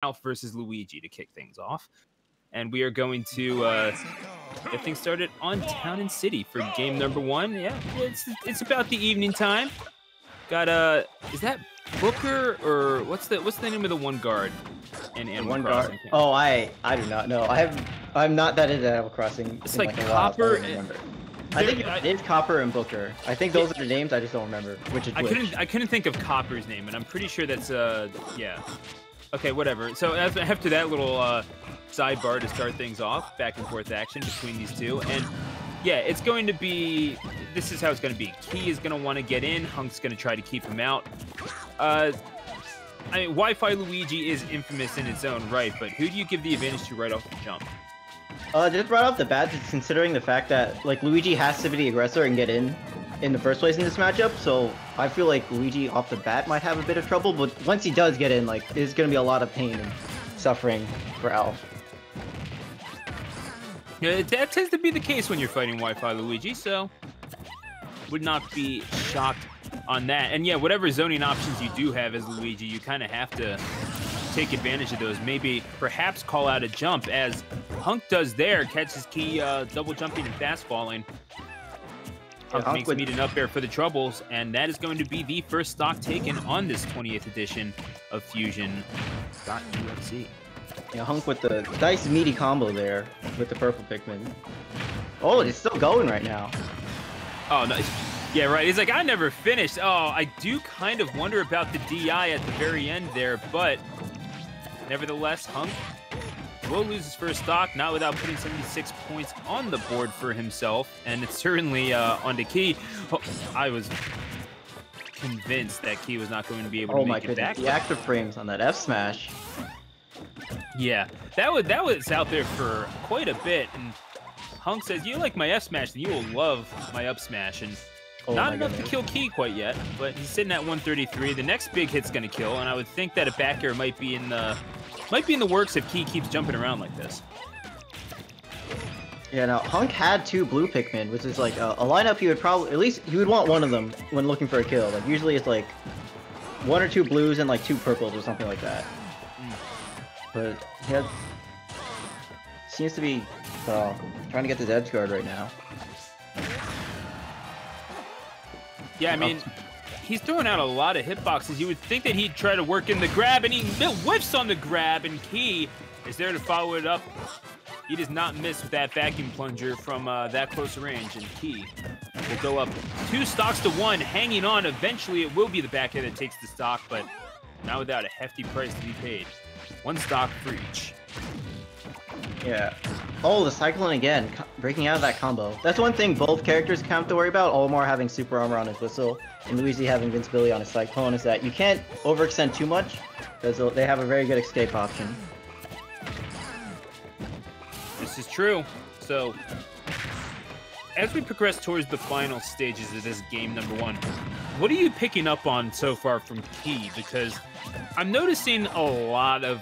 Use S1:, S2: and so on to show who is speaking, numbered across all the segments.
S1: Alf versus Luigi to kick things off. And we are going to get things started on Town and City for game number 1. Yeah, it's about the evening time. Got is that Booker or what's the name of the one guard? And
S2: one guard. Oh, I do not know. I'm not that into Animal Crossing.
S1: It's like Copper.
S2: I think it is Copper and Booker. I think those are the names. I just don't remember which is which.
S1: I couldn't think of Copper's name, and I'm pretty sure that's yeah. Okay, whatever. So after that little sidebar to start things off, back and forth action between these two, and yeah, it's going to be. This is how it's going to be. Key is going to want to get in. Hunk's going to try to keep him out. I mean, Wi-Fi Luigi is infamous in its own right, but who do you give the advantage to right off the jump?
S2: Just right off the bat, considering the fact that like Luigi has to be the aggressor and get in the first place in this matchup, so I feel like Luigi off the bat might have a bit of trouble, but once he does get in, like, there's gonna be a lot of pain and suffering for Alf.
S1: Yeah, that tends to be the case when you're fighting Wi-Fi Luigi, so would not be shocked on that. And yeah, whatever zoning options you do have as Luigi, you kind of have to take advantage of those. Maybe, perhaps call out a jump, as Hunk does there, catches Key double jumping and fast falling. Hunk makes meeting up there for the troubles, and that is going to be the first stock taken on this 28th edition of Fusion.exe.
S2: Yeah, Hunk with the nice meaty combo there with the purple Pikmin. Oh, it's still going right now.
S1: Oh, nice. Yeah, right. He's like, I never finished. Oh, I do kind of wonder about the DI at the very end there, but nevertheless, Hunk will lose his first stock, not without putting 76 points on the board for himself, and it's certainly on the Key. Oh, I was convinced that Key was not going to be able to make it back.
S2: The active frames on that F smash.
S1: Yeah, that was out there for quite a bit, and Hunk says, you like my F smash, then you will love my up smash, and not enough to kill Key quite yet, but he's sitting at 133. The next big hit's going to kill, and I would think that a back air might be in the works if Key keeps jumping around like this.
S2: Yeah, now Hunk had 2 blue Pikmin, which is like a lineup he would probably, at least he would want one of them when looking for a kill. Like usually it's like 1 or 2 blues and like 2 purples or something like that. But he seems to be trying to get this edge guard right now.
S1: Yeah, I mean, he's throwing out a lot of hitboxes. You would think that he'd try to work in the grab, and he whiffs on the grab, and Key is there to follow it up. He does not miss with that vacuum plunger from that close range, and Key will go up 2 stocks to 1, hanging on. Eventually, it will be the back end that takes the stock, but not without a hefty price to be paid. 1 stock for each.
S2: Yeah. Oh, the Cyclone again, breaking out of that combo. That's one thing both characters have to worry about. Olimar having super armor on his whistle, and Luigi having invincibility on his Cyclone, is that you can't overextend too much, because they have a very good escape option.
S1: This is true. So, as we progress towards the final stages of this game number 1, what are you picking up on so far from Key? Because I'm noticing a lot of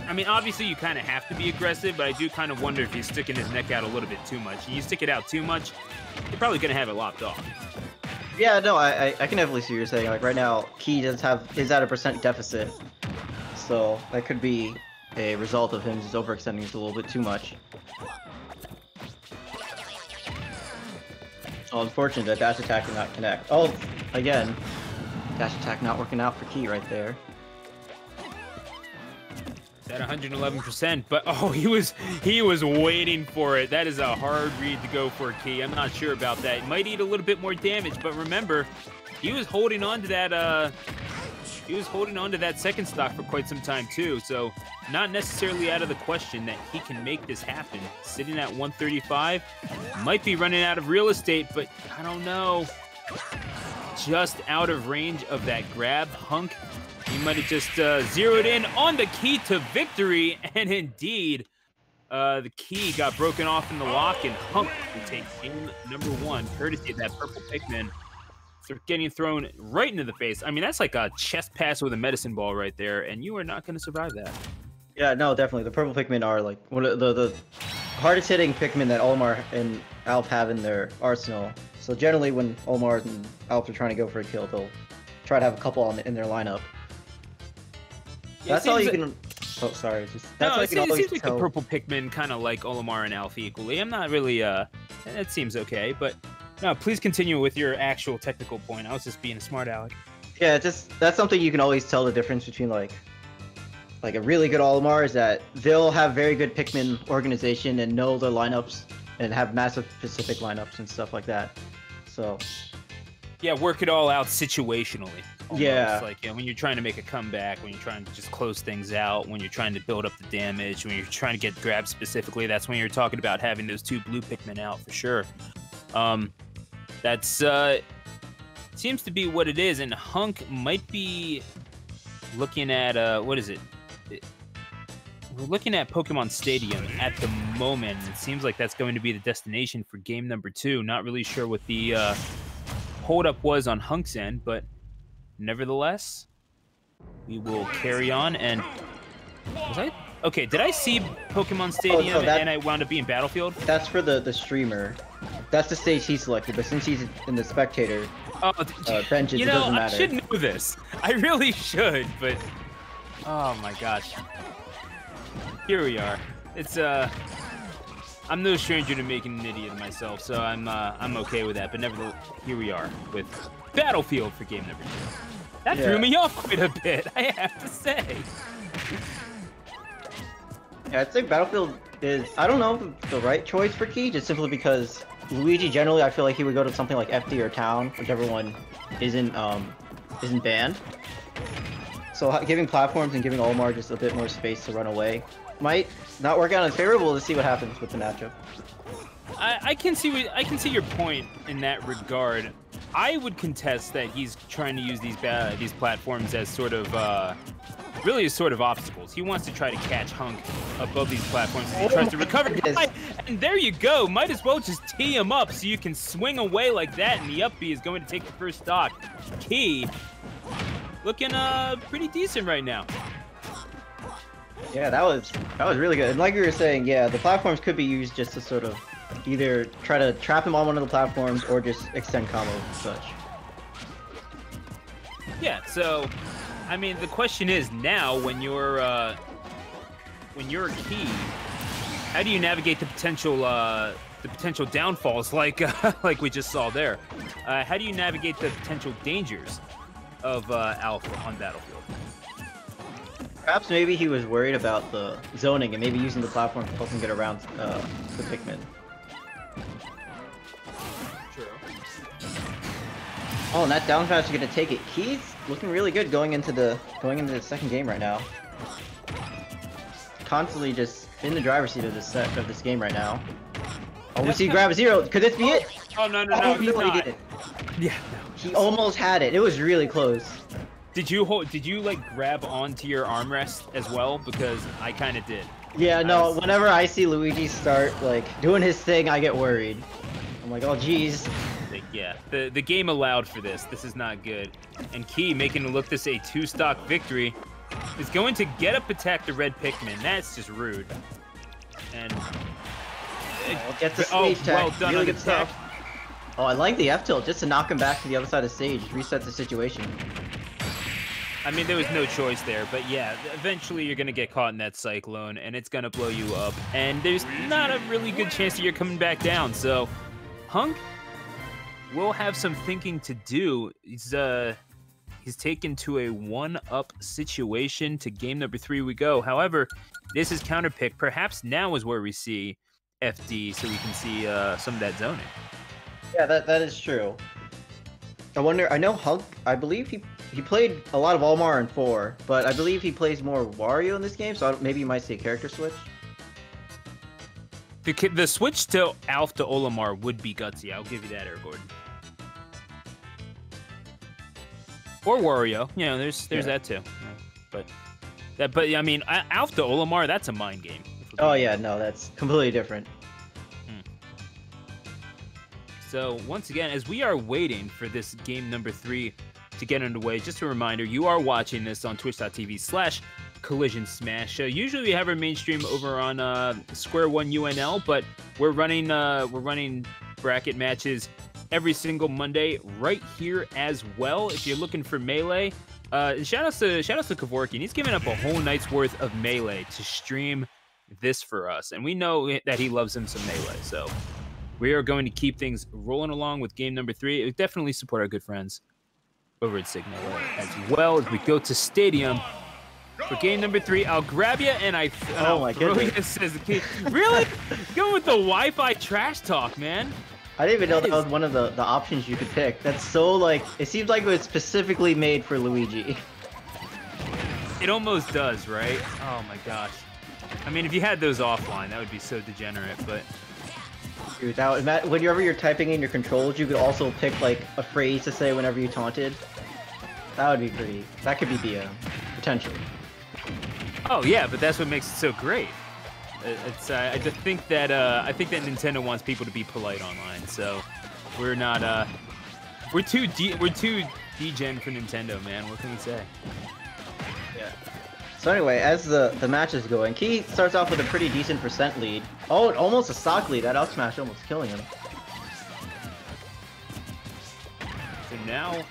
S1: I mean, obviously you kind of have to be aggressive, but I do kind of wonder if he's sticking his neck out a little bit too much. And you stick it out too much, you're probably going to have it lopped off.
S2: Yeah, no, I can definitely see what you're saying. Like right now, Key is at a % deficit, so that could be a result of him just overextending just a little bit too much. Oh, unfortunate that dash attack did not connect. Oh, again, dash attack not working out for Key right there.
S1: At 111%, but oh, he was waiting for it. That is a hard read to go for Key. I'm not sure about that. It might eat a little bit more damage, but remember, he was holding on to that. He was holding on to that second stock for quite some time too. So not necessarily out of the question that he can make this happen. Sitting at 135, might be running out of real estate, but I don't know. Just out of range of that grab, Hunk. He might have just zeroed in on the Key to victory, and indeed, the Key got broken off in the lock, and Hunk will take game number 1, courtesy of that purple Pikmin. Getting thrown right into the face. I mean, that's like a chest pass with a medicine ball right there, and you are not going to survive that.
S2: Yeah, no, definitely. The purple Pikmin are like one of the hardest hitting Pikmin that Olimar and Alf have in their arsenal. So generally, when Olimar and Alf are trying to go for a kill, they'll try to have a couple in their lineup. That's all you can. Oh, sorry. That's all you can
S1: it
S2: always
S1: seems like
S2: tell.
S1: the purple Pikmin kind of like Olimar and Alpha equally. I'm not really. It seems okay, but no. Please continue with your actual technical point. I was just being a smart aleck.
S2: Yeah, that's something you can always tell the difference between like a really good Olimar is that they'll have very good Pikmin organization and know their lineups and have massive specific lineups and stuff like that. So.
S1: Yeah, work it all out situationally. Almost.
S2: Yeah.
S1: Like when you're trying to make a comeback, when you're trying to just close things out, when you're trying to build up the damage, when you're trying to get grabbed specifically, that's when you're talking about having those 2 blue Pikmin out for sure. That's seems to be what it is, and Hunk might be looking at what is it? We're looking at Pokemon Stadium at the moment. It seems like that's going to be the destination for game number 2. Not really sure what the hold-up was on Hunk's end, but nevertheless, we will carry on. And okay, did I see Pokemon Stadium and I wound up being Battlefield?
S2: That's for the streamer. That's the stage he selected, but since he's in the spectator benches, it doesn't matter.
S1: I should know this. I really should, but oh my gosh. Here we are. It's I'm no stranger to making an idiot of myself, so I'm okay with that. But nevertheless, here we are with Battlefield for game number 2. That threw me off quite a bit, I have to say.
S2: Yeah, I'd say Battlefield is, I don't know, the right choice for Key, just simply because Luigi generally, I feel like he would go to something like FD or Town, whichever one isn't banned. So giving platforms and giving Olimar just a bit more space to run away might not work out in favor. We'll see what happens with the matchup.
S1: I can see your point in that regard. I would contest that he's trying to use these platforms as sort of really as sort of obstacles. He wants to try to catch Hunk above these platforms as he tries to recover. And there you go. Might as well just tee him up so you can swing away like that, and the up B is going to take the first stock. Key looking pretty decent right now.
S2: Yeah, that was really good. And like you were saying, yeah, the platforms could be used just to sort of either try to trap him on one of the platforms or just extend combos and such.
S1: Yeah, so I mean the question is now when you're a Key, how do you navigate the potential downfalls like like we just saw there? How do you navigate the potential dangers of Alpha on Battlefield?
S2: Perhaps maybe he was worried about the zoning and maybe using the platform to help him get around the Pikmin.
S1: True.
S2: Oh, and that down smash is gonna take it. Key's looking really good going into the second game right now. Constantly just in the driver's seat of this game right now. Oh, we see grab 0. Could this be it?
S1: Oh no, he's not.
S2: He did it.
S1: Yeah, no.
S2: He almost had it. It was really close.
S1: Did you like grab onto your armrest as well? Because I kind of did.
S2: Yeah, no. Whenever I see Luigi start like doing his thing, I get worried. I'm like, oh geez.
S1: Yeah, the game allowed for this. This is not good. And Key making it look this a 2-stock victory is going to get up attack the red Pikmin. That's just rude. And
S2: gets the stage tag.
S1: Well done,
S2: really good stuff. Oh, I like the F tilt just to knock him back to the other side of the stage, reset the situation.
S1: I mean, there was no choice there, but yeah, eventually you're going to get caught in that cyclone, and it's going to blow you up, and there's not a really good chance that you're coming back down, so Hunk will have some thinking to do. He's taken to a 1-up situation. To game number 3 we go. However, this is counterpick. Perhaps now is where we see FD, so we can see some of that zoning.
S2: Yeah, that is true. I wonder, I know Hunk, I believe he played a lot of Olimar in 4, but I believe he plays more Wario in this game, so maybe you might see a character switch.
S1: The switch to Alpha to Olimar would be gutsy. I'll give you that, Air Gordon. Or Wario, you know, there's that too. But I mean, Alpha to Olimar, that's a mind game.
S2: Oh yeah, no, that's completely different.
S1: So once again, as we are waiting for this game number 3 to get underway, just a reminder, you are watching this on twitch.tv/CollisionSmash. Usually we have our main stream over on Square One UNL, but we're running bracket matches every single Monday right here as well. If you're looking for Melee, Shoutouts to Kevorkian. He's given up a whole night's worth of Melee to stream this for us, and we know that he loves him some Melee. So we are going to keep things rolling along with game number 3. We definitely support our good friends over at Sig Melee as well as we go to Stadium for game number 3. I'll grab you and I'll throw you, says the key. Really? Go with the Wi-Fi trash talk, man.
S2: I didn't even know that was one of the options you could pick. That's so, like, it seems like it was specifically made for Luigi.
S1: It almost does, right? Oh my gosh. I mean, if you had those offline, that would be so degenerate, but...
S2: Dude, whenever you're typing in your controls, you could also pick, like, a phrase to say whenever you taunted. That would be pretty... That could be the, potential.
S1: Oh yeah, but that's what makes it so great. I just think that Nintendo wants people to be polite online, so we're not we're too degen for Nintendo, man. What can we say?
S2: Yeah. So anyway, as the match is going, Key starts off with a pretty decent % lead. Oh, almost a stock lead. That up smash almost killing him.
S1: So now,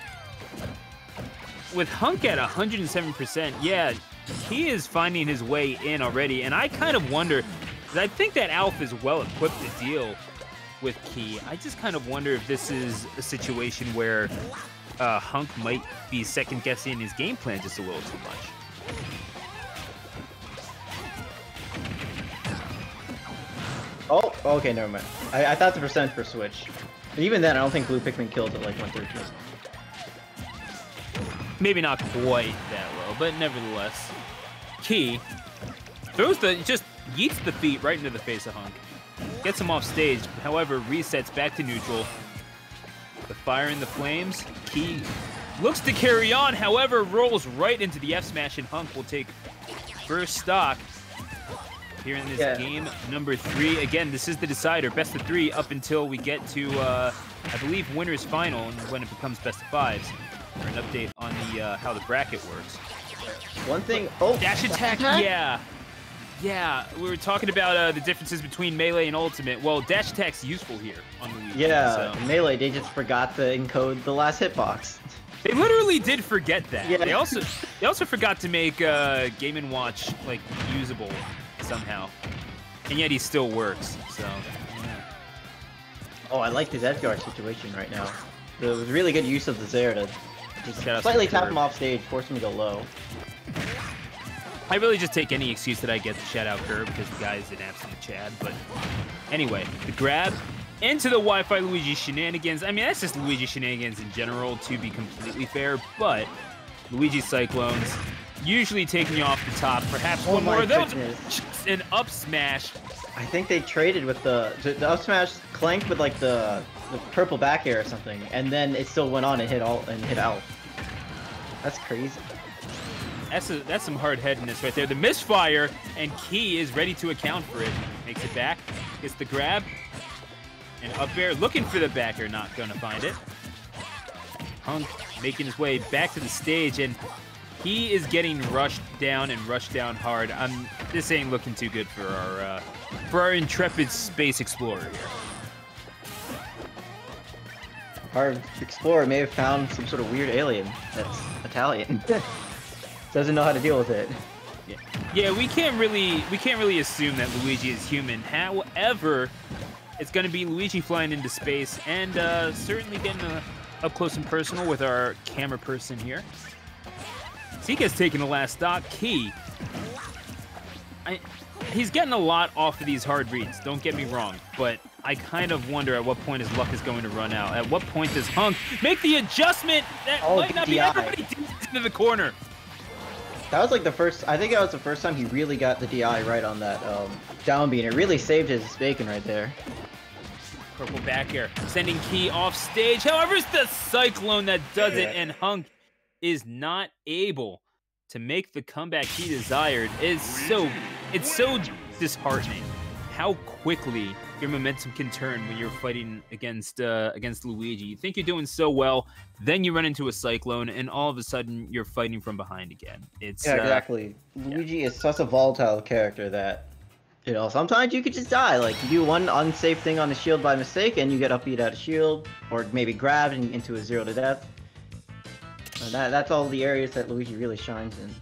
S1: with Hunk at 107%, yeah. He is finding his way in already, and I kind of wonder, because I think that Alf is well equipped to deal with Key. I just kind of wonder if this is a situation where Hunk might be second-guessing his game plan just a little too much.
S2: Oh, okay, never mind. I thought the percent for Switch. But even then, I don't think Blue Pikmin killed at like 113.
S1: Maybe not quite that low, but nevertheless. Key throws just yeets the feet right into the face of Hunk. Gets him off stage, however, resets back to neutral. The fire and the flames. Key looks to carry on, however, rolls right into the F smash, and Hunk will take first stock here in this game number 3. Again, this is the decider, best of 3 up until we get to, I believe, winner's final, and when it becomes best of 5s. For an update on the how the bracket works.
S2: One thing,
S1: dash attack, yeah. We were talking about the differences between Melee and Ultimate. Well, dash attack's useful here on Luigi.
S2: Yeah,
S1: so.
S2: Melee, they just forgot to encode the last hitbox.
S1: They literally did forget that.
S2: Yeah.
S1: They also forgot to make Game & Watch like usable somehow, and yet he still works. So. Yeah.
S2: Oh, I like this Edgar situation right now. It was really good use of the Zare to just slightly tap him off stage, force him to go low.
S1: I really just take any excuse that I get to shout out Curb because the guy is an absolute Chad. But anyway, the grab into the Wi-Fi Luigi shenanigans. I mean, that's just Luigi shenanigans in general, to be completely fair. But Luigi Cyclones usually taking you off the top. Perhaps one more of those. An up smash.
S2: I think they traded with the up smash clanked with like the purple back air or something, and then it still went on and hit out. That's crazy.
S1: That's some hard-headedness right there. The misfire, and Key is ready to account for it. Makes it back, gets the grab, and up air, looking for the back air, not gonna find it. Hunk making his way back to the stage, and he is getting rushed down hard. This ain't looking too good for our intrepid space explorer here.
S2: Our explorer may have found some sort of weird alien that's Italian. Doesn't know how to deal with it.
S1: Yeah, we can't really assume that Luigi is human. However, it's going to be Luigi flying into space, and certainly getting up close and personal with our camera person here. Zika's taking the last stock. Key. He's getting a lot off of these hard reads, don't get me wrong, but I kind of wonder at what point his luck is going to run out. At what point does Hunk make the adjustment that might not be everybody into the corner?
S2: That was like the first, I think that was the first time he really got the DI right on that down beat. It really saved his bacon right there.
S1: Purple back air, sending Key off stage. However, it's the Cyclone that does it, and Hunk is not able to make the comeback he desired. It's so disheartening how quickly your momentum can turn when you're fighting against Luigi. You think you're doing so well, then you run into a Cyclone, and all of a sudden you're fighting from behind again. It's
S2: exactly. Luigi is such a volatile character that, you know, sometimes you could just die. Like, you do one unsafe thing on the shield by mistake, and you get upbeat out of shield, or maybe grabbed into a 0 to death. That's all the areas that Luigi really shines in.